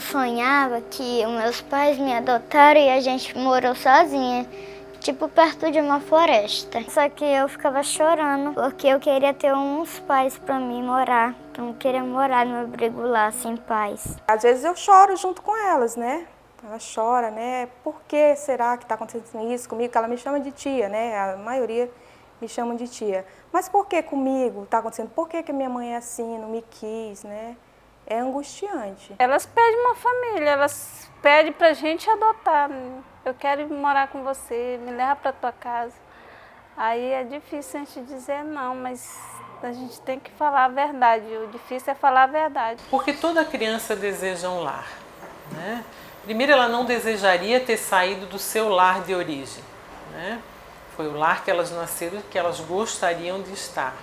sonhava que os meus pais me adotaram e a gente morou sozinha, tipo perto de uma floresta. Só que eu ficava chorando porque eu queria ter uns pais para mim morar. Eu não queria morar no abrigo lá sem pais. Às vezes eu choro junto com elas, né? Ela chora, né? Por que será que está acontecendo isso comigo? Que ela me chama de tia, né? A maioria me chama de tia. Mas por que comigo está acontecendo? Por que que minha mãe é assim, não me quis, né? É angustiante. Elas pedem uma família, elas pedem pra gente adotar. Eu quero ir morar com você, me leva pra tua casa. Aí é difícil a gente dizer não, mas a gente tem que falar a verdade. O difícil é falar a verdade. Porque toda criança deseja um lar, né? Primeiro, ela não desejaria ter saído do seu lar de origem, né? Foi o lar que elas nasceram e que elas gostariam de estar.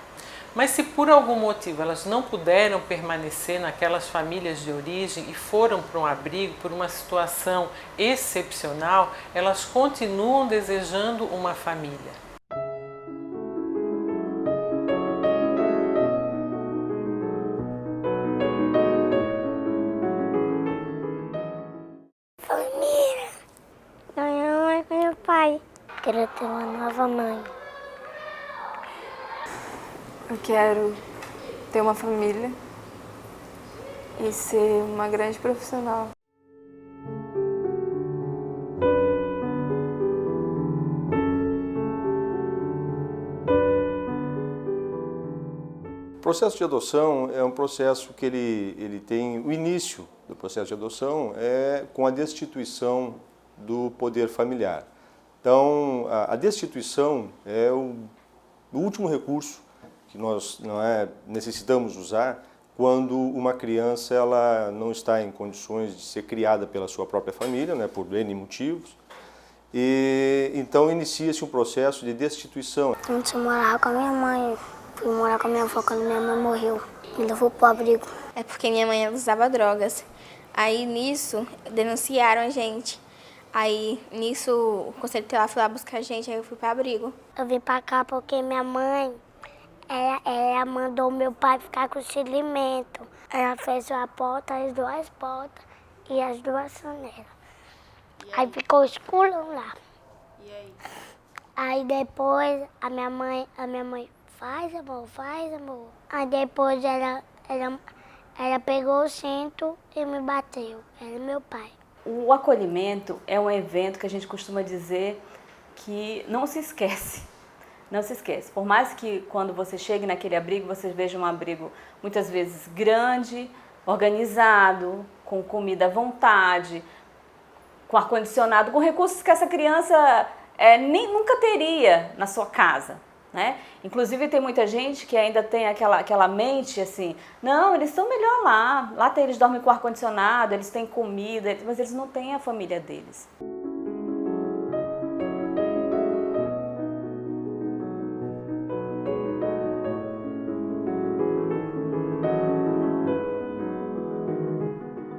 Mas se por algum motivo elas não puderam permanecer naquelas famílias de origem e foram para um abrigo por uma situação excepcional, elas continuam desejando uma família. Família. Minha mãe com meu pai. Quero ter uma nova mãe. Eu quero ter uma família e ser uma grande profissional. O processo de adoção é um processo que ele tem o início do processo de adoção é com a destituição do poder familiar. Então, a destituição é o último recurso que nós necessitamos usar quando uma criança ela não está em condições de ser criada pela sua própria família, né, por N motivos, e então inicia-se um processo de destituição. Antes eu morava com a minha mãe, fui morar com a minha avó quando minha mãe morreu. Me levou pro abrigo. É porque minha mãe usava drogas. Aí nisso denunciaram a gente. Aí nisso o conselho tutelar foi lá buscar a gente, aí eu fui para abrigo. Eu vim pra cá porque minha mãe, ela mandou meu pai ficar com esse alimento. Ela fez a porta, as duas portas e as duas janelas. Aí ficou escuro lá. E aí? Aí depois a minha mãe faz amor. Aí depois ela pegou o cinto e me bateu. Ela é meu pai. O acolhimento é um evento que a gente costuma dizer que não se esquece. Não se esquece. Por mais que quando você chegue naquele abrigo, você veja um abrigo muitas vezes grande, organizado, com comida à vontade, com ar-condicionado, com recursos que essa criança nunca teria na sua casa, né? Inclusive tem muita gente que ainda tem aquela mente assim, não, eles estão melhor lá eles dormem com ar-condicionado, eles têm comida, mas eles não têm a família deles.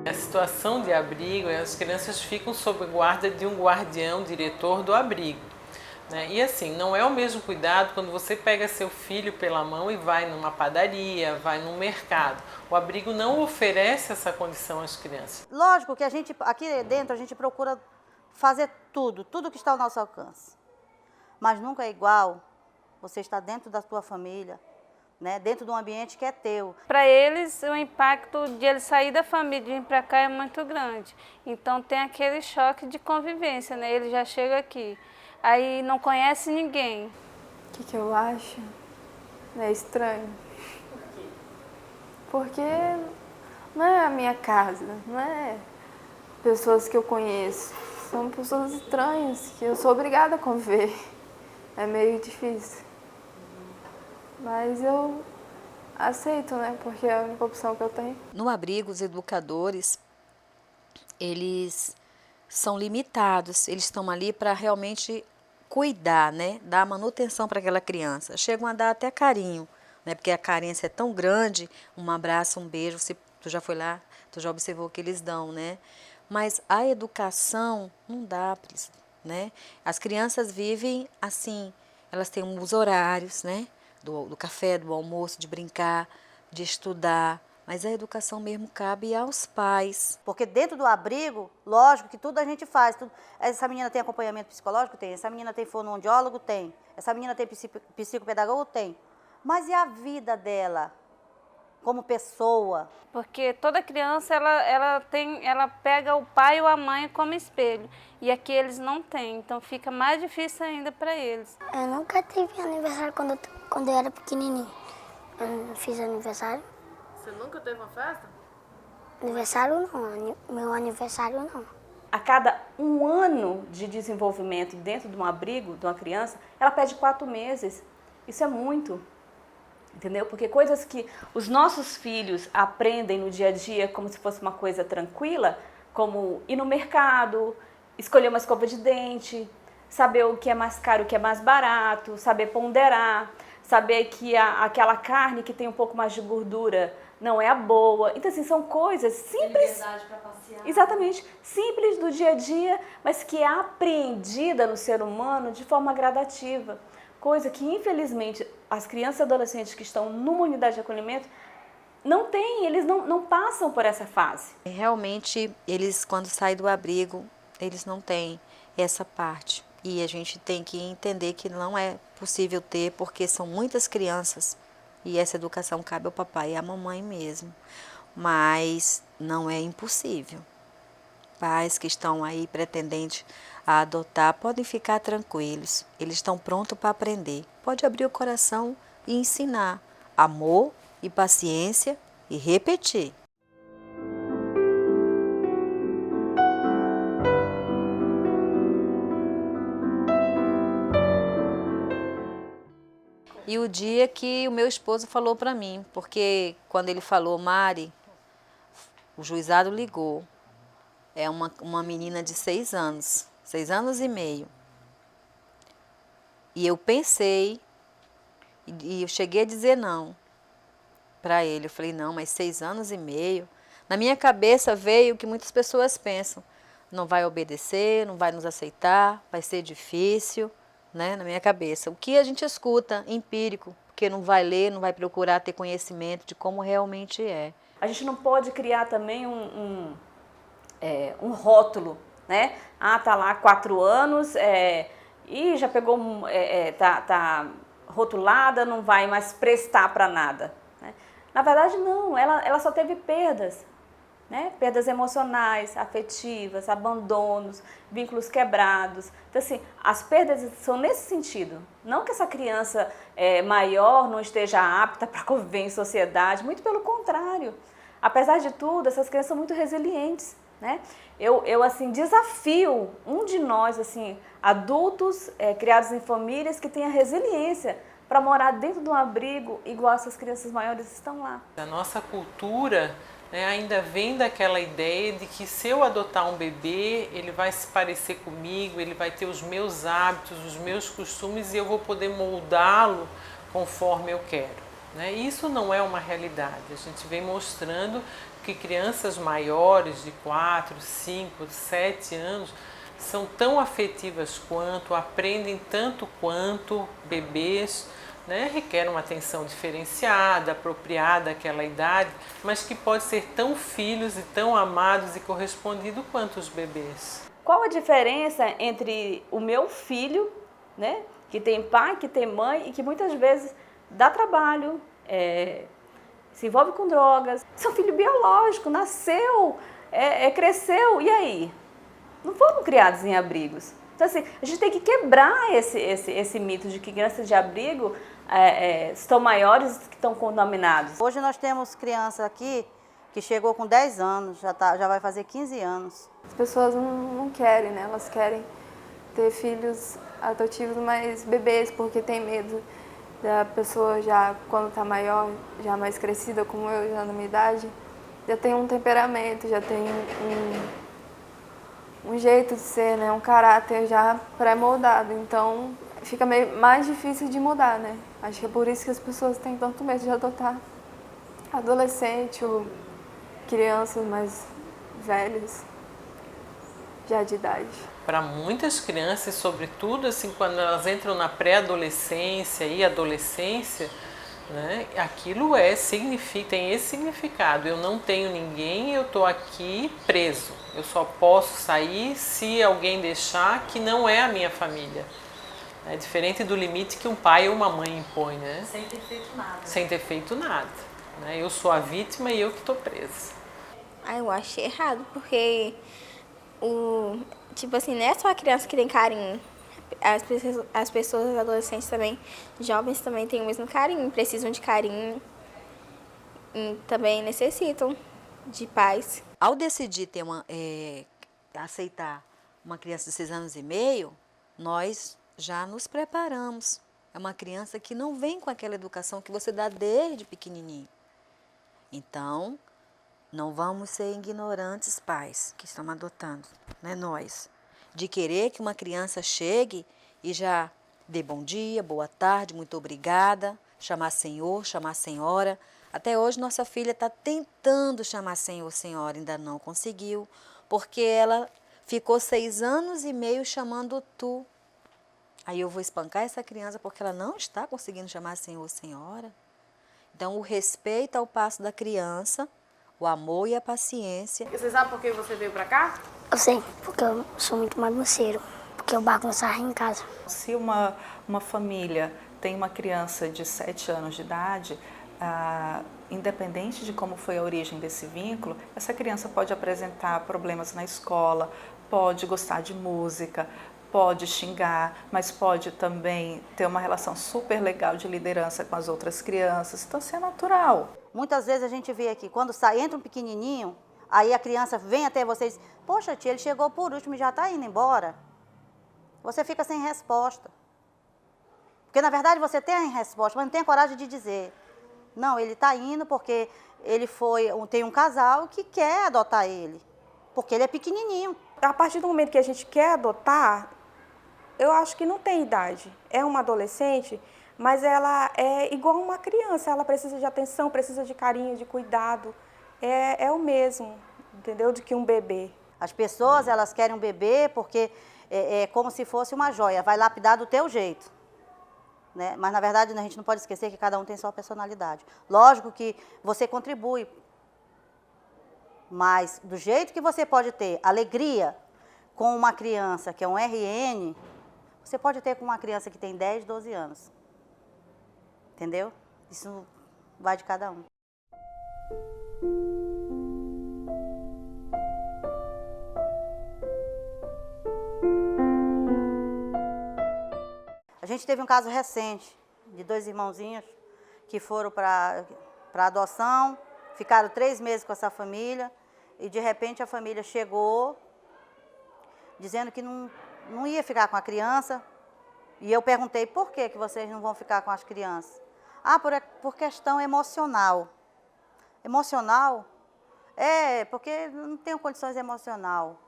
A situação de abrigo, as crianças ficam sob guarda de um guardião, diretor do abrigo. E assim, não é o mesmo cuidado quando você pega seu filho pela mão e vai numa padaria, vai num mercado. O abrigo não oferece essa condição às crianças. Lógico que aqui dentro a gente procura fazer tudo que está ao nosso alcance. Mas nunca é igual você estar dentro da tua família, né, dentro de um ambiente que é teu. Para eles, o impacto de eles sair da família e vir para cá é muito grande. Então tem aquele choque de convivência, né? Ele já chega aqui. Aí não conhece ninguém. O que eu acho? É estranho. Porque não é a minha casa, não é pessoas que eu conheço. São pessoas estranhas que eu sou obrigada a conviver. É meio difícil. Mas eu aceito, né? Porque é a única opção que eu tenho. No abrigo, os educadores, eles são limitados, eles estão ali para realmente cuidar, né, dar manutenção para aquela criança. Chegam a dar até carinho, né, porque a carência é tão grande, um abraço, um beijo, tu já foi lá, tu já observou o que eles dão, né? Mas a educação não dá, né? As crianças vivem assim, elas têm uns horários, né, do café, do almoço, de brincar, de estudar, Mas a educação mesmo cabe aos pais. Porque dentro do abrigo, lógico que tudo a gente faz. Essa menina tem acompanhamento psicológico? Tem. Essa menina tem fonoaudiólogo? Tem. Essa menina tem psicopedagogo? Tem. Mas e a vida dela como pessoa? Porque toda criança, ela pega o pai ou a mãe como espelho. E aqui eles não têm, então fica mais difícil ainda para eles. Eu nunca tive aniversário quando eu era pequenininho. Eu não fiz aniversário. Você nunca teve uma festa? Aniversário não, meu aniversário não. A cada 1 ano de desenvolvimento dentro de um abrigo, de uma criança, ela perde 4 meses. Isso é muito, entendeu? Porque coisas que os nossos filhos aprendem no dia a dia como se fosse uma coisa tranquila, como ir no mercado, escolher uma escova de dente, saber o que é mais caro, o que é mais barato, saber ponderar, saber que aquela carne que tem um pouco mais de gordura não é a boa. Então, assim, são coisas simples. Liberdade para passear. Exatamente. Simples do dia a dia, mas que é apreendida no ser humano de forma gradativa. Coisa que, infelizmente, as crianças e adolescentes que estão numa unidade de acolhimento não têm, eles não passam por essa fase. Realmente, eles, quando saem do abrigo, eles não têm essa parte. E a gente tem que entender que não é possível ter, porque são muitas crianças. E essa educação cabe ao papai e à mamãe mesmo. Mas não é impossível. Pais que estão aí pretendentes a adotar podem ficar tranquilos. Eles estão prontos para aprender. Pode abrir o coração e ensinar amor e paciência e repetir. E o dia que o meu esposo falou para mim, porque quando ele falou, Mari, o juizado ligou, é uma menina de 6 anos, 6 anos e meio. E eu pensei, e eu cheguei a dizer não para ele. Eu falei, não, mas 6 anos e meio. Na minha cabeça veio o que muitas pessoas pensam, não vai obedecer, não vai nos aceitar, vai ser difícil. Né, na minha cabeça. O que a gente escuta, empírico, porque não vai ler, não vai procurar ter conhecimento de como realmente é. A gente não pode criar também um rótulo, né? Ah, tá lá 4 anos e já pegou, tá rotulada, não vai mais prestar para nada. Né? Na verdade, não, ela só teve perdas. Né? Perdas emocionais, afetivas, abandonos, vínculos quebrados. Então, assim, as perdas são nesse sentido. Não que essa criança maior não esteja apta para conviver em sociedade, muito pelo contrário. Apesar de tudo, essas crianças são muito resilientes. Né? Eu assim, desafio um de nós, assim, adultos criados em famílias que tenham resiliência para morar dentro de um abrigo igual essas crianças maiores estão lá. A nossa cultura ainda vem daquela ideia de que se eu adotar um bebê, ele vai se parecer comigo, ele vai ter os meus hábitos, os meus costumes e eu vou poder moldá-lo conforme eu quero. Né? Isso não é uma realidade. A gente vem mostrando que crianças maiores de 4, 5, 7 anos são tão afetivas quanto, aprendem tanto quanto bebês, né, requer uma atenção diferenciada, apropriada àquela idade, mas que pode ser tão filhos e tão amados e correspondidos quanto os bebês. Qual a diferença entre o meu filho, né, que tem pai, que tem mãe e que muitas vezes dá trabalho, se envolve com drogas, seu filho biológico, nasceu, cresceu, e aí? Não foram criados em abrigos. Então, assim, a gente tem que quebrar esse mito de que crianças de abrigo estão maiores que estão contaminados. Hoje nós temos criança aqui que chegou com 10 anos, já vai fazer 15 anos. As pessoas não querem, né? Elas querem ter filhos adotivos, mas bebês, porque tem medo da pessoa já, quando está maior, já mais crescida, como eu, já na minha idade, já tem um temperamento, já tem um jeito de ser, né? Um caráter já pré-moldado. Então, fica mais difícil de mudar, né? Acho que é por isso que as pessoas têm tanto medo de adotar adolescente ou crianças mais velhas, já de idade. Para muitas crianças, sobretudo assim, quando elas entram na pré-adolescência e adolescência, né? Aquilo tem esse significado. Eu não tenho ninguém, eu estou aqui preso. Eu só posso sair se alguém deixar que não é a minha família. É diferente do limite que um pai ou uma mãe impõe, né? Sem ter feito nada. Sem ter feito nada, né? Eu sou a vítima e eu que estou presa. Eu acho errado, porque tipo assim, não é só a criança que tem carinho. As pessoas adolescentes também, jovens também têm o mesmo carinho, precisam de carinho e também necessitam de pais. Ao decidir aceitar uma criança de 6 anos e meio, nós já nos preparamos. É uma criança que não vem com aquela educação que você dá desde pequenininho. Então, não vamos ser ignorantes, pais que estão adotando, né, nós. De querer que uma criança chegue e já dê bom dia, boa tarde, muito obrigada, chamar senhor, chamar senhora. Até hoje nossa filha está tentando chamar senhor, senhora, ainda não conseguiu, porque ela ficou 6 anos e meio chamando tu. Aí eu vou espancar essa criança porque ela não está conseguindo chamar senhor, senhora. Então o respeito ao passo da criança, o amor e a paciência. Você sabe por que você veio pra cá? Eu sei, porque eu sou muito bagunceiro, porque eu bagunçava em casa. Se uma família tem uma criança de 7 anos de idade, independente de como foi a origem desse vínculo, essa criança pode apresentar problemas na escola, pode gostar de música, pode xingar, mas pode também ter uma relação super legal de liderança com as outras crianças. Então, isso é natural. Muitas vezes a gente vê aqui, quando entra um pequenininho, aí a criança vem até você e diz, poxa tia, ele chegou por último e já está indo embora. Você fica sem resposta. Porque na verdade você tem a resposta, mas não tem coragem de dizer. Não, ele está indo porque tem um casal que quer adotar ele. Porque ele é pequenininho. A partir do momento que a gente quer adotar, eu acho que não tem idade. É uma adolescente, mas ela é igual uma criança. Ela precisa de atenção, precisa de carinho, de cuidado. É o mesmo, entendeu? Do que um bebê. As pessoas, elas querem um bebê porque é como se fosse uma joia. Vai lapidar do teu jeito. Né? Mas, na verdade, a gente não pode esquecer que cada um tem sua personalidade. Lógico que você contribui. Mas, do jeito que você pode ter alegria com uma criança que é um RN, você pode ter com uma criança que tem 10, 12 anos. Entendeu? Isso vai de cada um. A gente teve um caso recente de 2 irmãozinhos que foram para adoção, ficaram 3 meses com essa família e de repente a família chegou dizendo que não ia ficar com a criança. E eu perguntei, por que vocês não vão ficar com as crianças? Por questão emocional. Emocional? Porque não tenho condições emocional.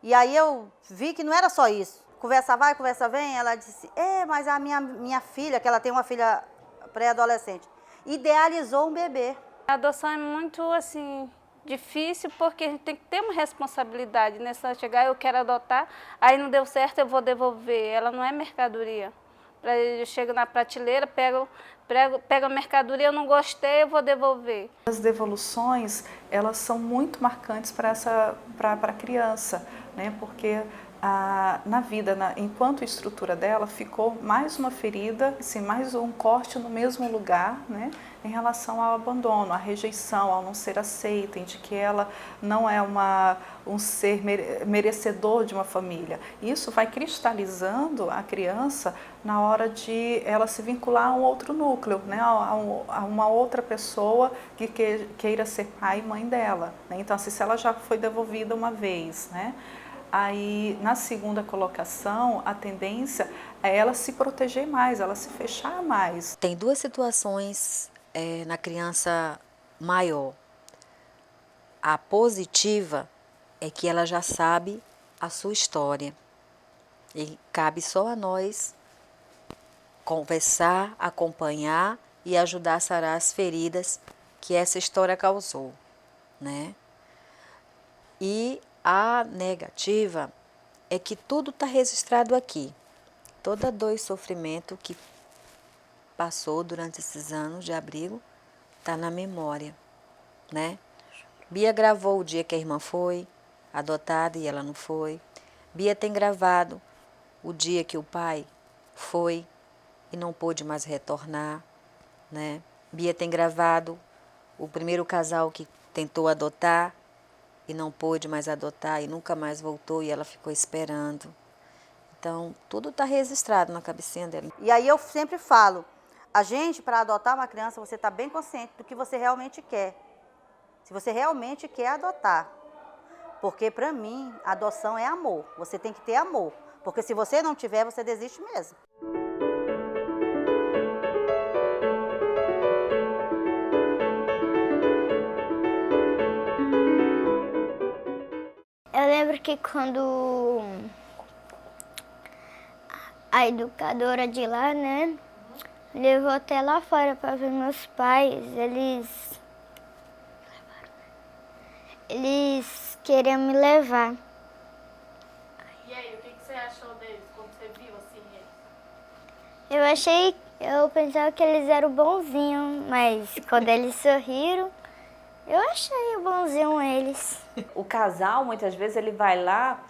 E aí eu vi que não era só isso. Conversa vai, conversa vem, ela disse, mas a minha filha, que ela tem uma filha pré-adolescente, idealizou um bebê. A adoção é muito, assim, difícil porque a gente tem que ter uma responsabilidade, né? Se ela chegar, eu quero adotar, aí não deu certo, eu vou devolver. Ela não é mercadoria. Eu chego na prateleira, pego a mercadoria, eu não gostei, eu vou devolver. As devoluções, elas são muito marcantes para a criança, né? Porque na vida, enquanto estrutura dela, ficou mais uma ferida, assim, mais um corte no mesmo lugar, né? Em relação ao abandono, à rejeição, ao não ser aceita, de que ela não é um ser merecedor de uma família. Isso vai cristalizando a criança na hora de ela se vincular a um outro núcleo, né? A uma outra pessoa que queira ser pai e mãe dela, né? Então, assim, se ela já foi devolvida uma vez, né? Aí, na segunda colocação, a tendência é ela se proteger mais, ela se fechar mais. Tem 2 situações na criança maior. A positiva é que ela já sabe a sua história. E cabe só a nós conversar, acompanhar e ajudar a sarar as feridas que essa história causou, né? E a negativa é que tudo está registrado aqui. Toda dor e sofrimento que passou durante esses anos de abrigo está na memória, né? Bia gravou o dia que a irmã foi adotada e ela não foi. Bia tem gravado o dia que o pai foi e não pôde mais retornar, né? Bia tem gravado o primeiro casal que tentou adotar e não pôde mais adotar e nunca mais voltou e ela ficou esperando. Então, tudo está registrado na cabecinha dela. E aí eu sempre falo, a gente, para adotar uma criança, você está bem consciente do que você realmente quer. Se você realmente quer adotar. Porque, para mim, adoção é amor. Você tem que ter amor. Porque se você não tiver, você desiste mesmo. Eu lembro que quando a educadora de lá, né, levou até lá fora para ver meus pais, eles queriam me levar. E aí, o que você achou deles quando você viu assim eles? Eu pensava que eles eram bonzinhos, mas quando eles sorriram, eu achei bonzinho eles. O casal, muitas vezes, ele vai lá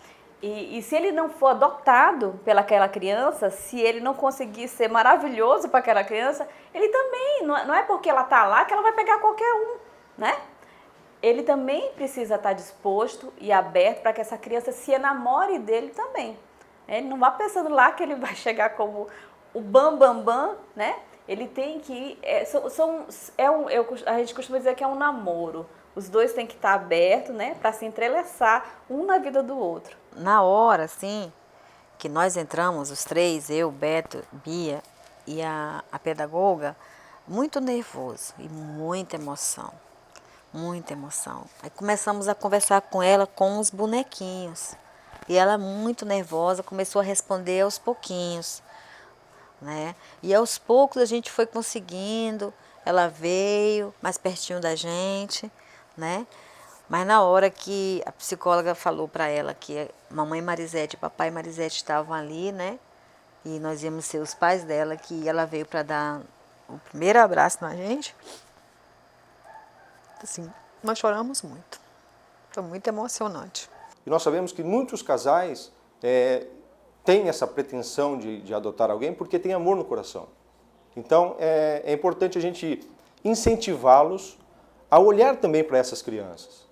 e se ele não for adotado pelaquela criança, se ele não conseguir ser maravilhoso para aquela criança, ele também, não é porque ela está lá que ela vai pegar qualquer um, né? Ele também precisa estar disposto e aberto para que essa criança se enamore dele também. Ele não vá pensando lá que ele vai chegar como o bam, né? Ele tem que... a gente costuma dizer que é um namoro. Os dois têm que estar abertos, né? Para se entrelaçar um na vida do outro. Na hora, assim, que nós entramos, os três, eu, Beto, Bia e a pedagoga, muito nervoso e muita emoção. Muita emoção. Aí começamos a conversar com ela com os bonequinhos. E ela, muito nervosa, começou a responder aos pouquinhos, né? E aos poucos a gente foi conseguindo, ela veio mais pertinho da gente, né? Mas na hora que a psicóloga falou para ela que a mamãe Marisete e papai Marisete estavam ali, né? E nós íamos ser os pais dela, que ela veio para dar o primeiro abraço na gente. Assim, nós choramos muito. Foi muito emocionante. E nós sabemos que muitos casais têm essa pretensão de adotar alguém porque tem amor no coração. Então, é importante a gente incentivá-los a olhar também para essas crianças.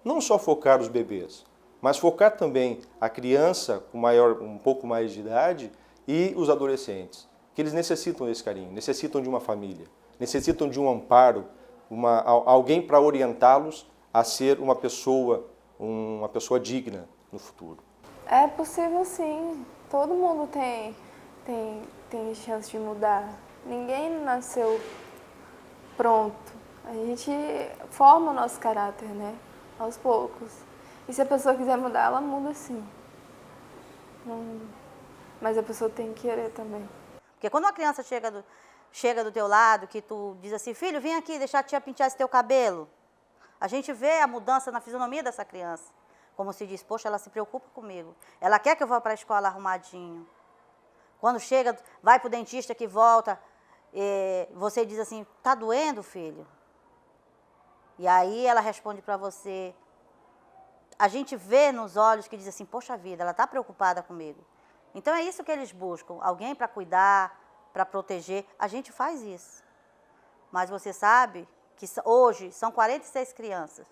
Não só focar os bebês, mas focar também a criança com um pouco mais de idade e os adolescentes, que eles necessitam desse carinho, necessitam de uma família, necessitam de um amparo, alguém para orientá-los a ser uma pessoa digna no futuro. É possível sim, todo mundo tem chance de mudar. Ninguém nasceu pronto. A gente forma o nosso caráter, né? Aos poucos. E se a pessoa quiser mudar, ela muda sim. Mas a pessoa tem que querer também. Porque quando uma criança chega do teu lado, que tu diz assim, filho, vem aqui, deixa a tia pintar esse teu cabelo. A gente vê a mudança na fisionomia dessa criança. Como se diz, poxa, ela se preocupa comigo. Ela quer que eu vá para a escola arrumadinho. Quando chega, vai para o dentista que volta, você diz assim, tá doendo, filho? E aí ela responde para você. A gente vê nos olhos que diz assim, poxa vida, ela está preocupada comigo. Então é isso que eles buscam, alguém para cuidar, para proteger. A gente faz isso. Mas você sabe que hoje são 46 crianças.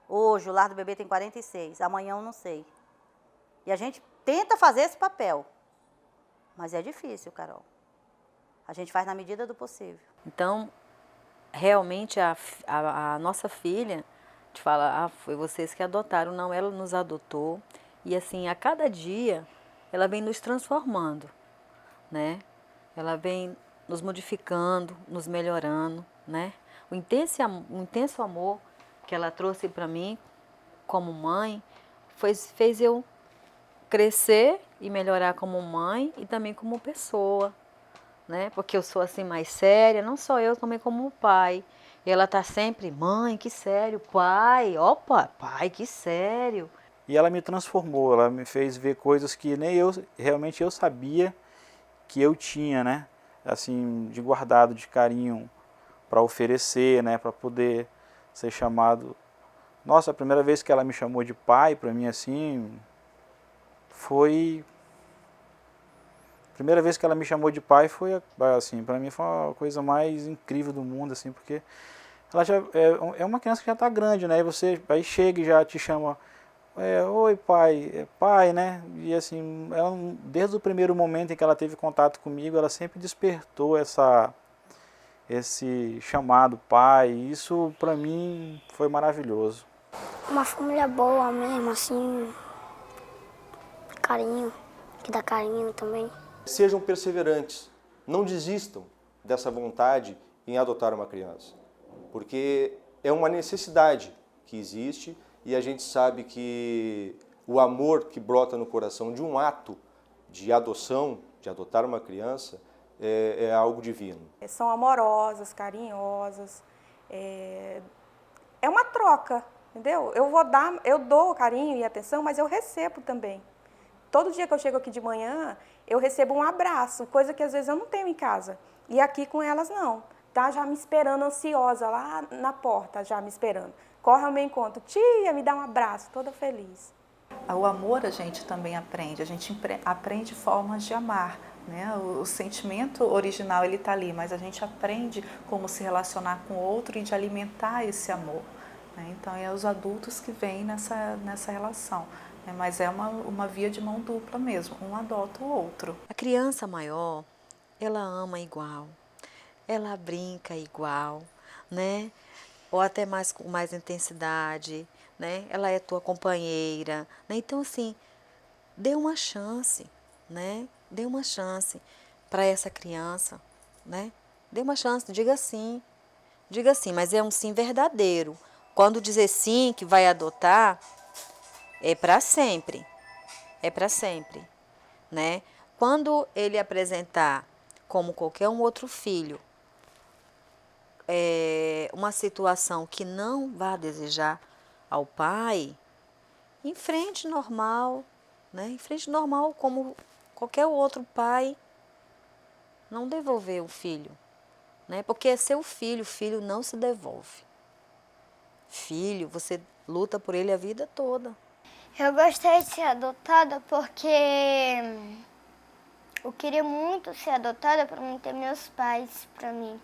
Hoje o Lar do Bebê tem 46, amanhã eu não sei. E a gente tenta fazer esse papel, mas é difícil, Carol. A gente faz na medida do possível. Então, realmente a nossa filha, te fala, foi vocês que adotaram. Não, ela nos adotou. E assim, a cada dia, ela vem nos transformando, né? Ela vem nos modificando, nos melhorando, né? O intenso amor que ela trouxe para mim, como mãe, fez eu crescer e melhorar como mãe e também como pessoa, né? Porque eu sou assim mais séria, não só eu, também como pai. E ela tá sempre, mãe, que sério, pai, opa, pai, que sério. E ela me transformou, ela me fez ver coisas que nem eu, realmente eu sabia que eu tinha, né? assim, de guardado, de carinho para oferecer, né, para poder ser chamado. Nossa, a primeira vez que ela me chamou de pai, para mim, assim, foi... A primeira vez que ela me chamou de pai foi, assim, para mim foi a coisa mais incrível do mundo, assim, porque ela já é uma criança que já está grande, né, e você aí chega e já te chama, oi pai, pai, né, e assim, ela, desde o primeiro momento em que ela teve contato comigo, ela sempre despertou esse chamado pai, e isso para mim foi maravilhoso. Uma família boa mesmo, assim, carinho, que dá carinho também. Sejam perseverantes, não desistam dessa vontade em adotar uma criança, porque é uma necessidade que existe e a gente sabe que o amor que brota no coração de um ato de adoção, de adotar uma criança, é algo divino. São amorosas, carinhosas, é uma troca, entendeu? Eu dou carinho e atenção, mas eu recebo também. Todo dia que eu chego aqui de manhã, eu recebo um abraço, coisa que às vezes eu não tenho em casa. E aqui com elas não. Tá já me esperando, ansiosa, lá na porta, já me esperando. Corre ao meu encontro, tia, me dá um abraço, toda feliz. O amor a gente também aprende, a gente aprende formas de amar, né? O sentimento original ele está ali, mas a gente aprende como se relacionar com o outro e de alimentar esse amor, né? Então é os adultos que vêm nessa relação, né? Mas é uma via de mão dupla mesmo, um adota o outro. A criança maior, ela ama igual, ela brinca igual, né? Ou até mais com mais intensidade, né? Ela é tua companheira, né? Então assim, dê uma chance, né? Dê uma chance para essa criança, né? Dê uma chance, diga sim, mas é um sim verdadeiro. Quando dizer sim que vai adotar, é para sempre, né? Quando ele apresentar, como qualquer um outro filho, uma situação que não vá desejar ao pai, enfrente normal, né? Enfrente normal como qualquer outro pai, não devolver o filho, né? Porque é seu filho, o filho não se devolve. Filho, você luta por ele a vida toda. Eu gostei de ser adotada porque eu queria muito ser adotada para mim ter meus pais para mim.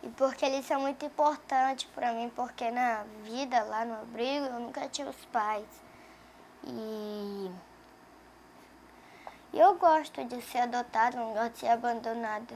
E porque eles são muito importantes para mim, porque na vida, lá no abrigo, eu nunca tive os pais. E eu gosto de ser adotada, não gosto de ser abandonada.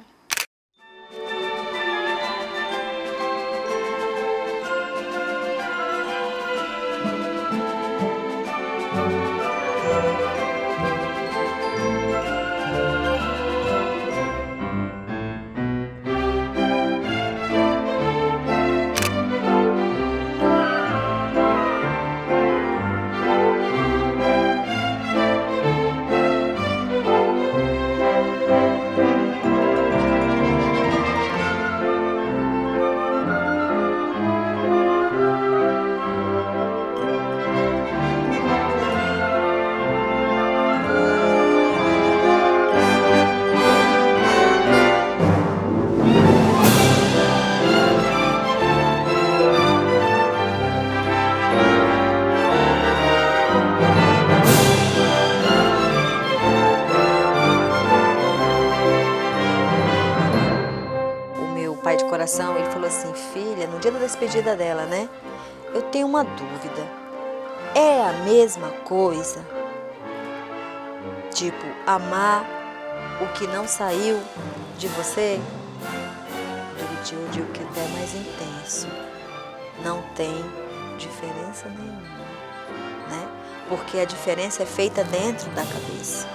Ele falou assim, filha, no dia da despedida dela, né? Eu tenho uma dúvida. É a mesma coisa? Tipo, amar o que não saiu de você? Eu digo que até é mais intenso. Não tem diferença nenhuma, né? Porque a diferença é feita dentro da cabeça.